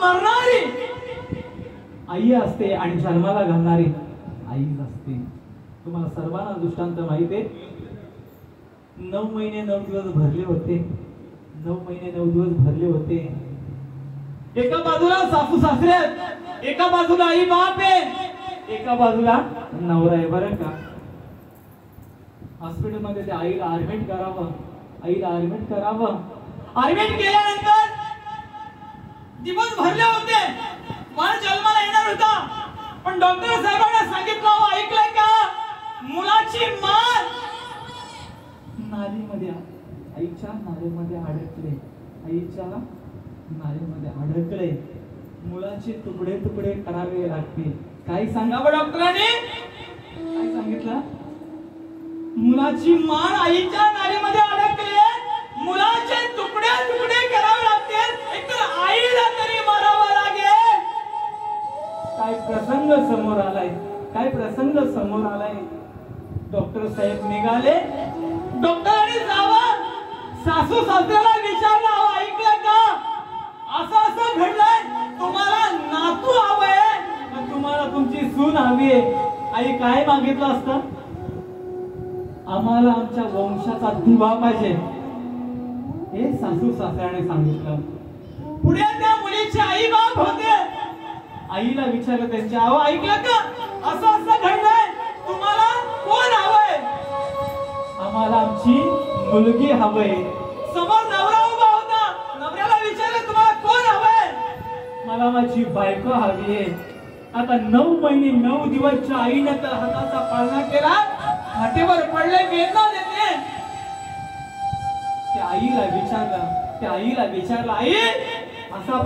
मरणारी आई असते आणि जन्माला घालणारी आईच असते. तुम्हाला सर्वांना दृष्टांत माहिती आहे. 9 महिने 9 दिवस भरले होते. 9 महिने 9 दिवस भरले होते. एका बाजूला सासू सासरे आहेत, एका बाजूला आई बाप आहे, एका बाजूला नवरा आहे. बरं का, हॉस्पिटलमध्ये त्या आईला ऍडमिट करावं, आईला ऍडमिट करावं. ऍडमिट केल्यानंतर दिवस भरले होते, मला जन्माला येणार होता. पण डॉक्टर साहेबांना सांगितलं, ऐकलंय का, मुलाची मान नालीमध्ये, आईच्या नालीमध्ये अडकले, आईच्या नालीमध्ये अडकले. मुलाचे तुकडे तुकडे करावे लागतील. काय सांगावं डॉक्टरांनी, काय सांगितलं, मुलाची मान आईच्या नालीमध्ये अडकली, मुलाचे तुकडे तुकडे करावे लागतील, एकतर आईला तरी मारावं लागेल. काय प्रसंग समोर आलाय, काय प्रसंग समोर आलाय. डॉक्टर साहेब निघाले. डॉक्टरांनी जावं, सासू सासऱ्याला विचारलं, ऐकलं का, असं असं घडलंय, तुम्हाला नातू हवंय, तुम्हाला तुमची सून हवी आहे. आई काय मागितलं असतं, आम्हाला आमच्या वंशाचा दिवा पाहिजे, हे सासू सासऱ्याने सांगितलं. पुढे त्या मुलीचे आई बाप होते. आईला विचारलं त्यांच्या, अहो ऐकलं का, असं असं घडलंय, तुम्हाला कोण हवंय, आम्हाला आमची मुलगी हवंय. समोर नवरा उभा होता. नवऱ्याला विचारलं, तुम्हाला कोण हवंय, मला माझी बायको हवी आहे. आता 9 महिने 9 दिवसच्या आईने तर हाताचा पाळणा केला, हातेवर पडले, वेदना देते. त्या आईला विचारलं, आई असा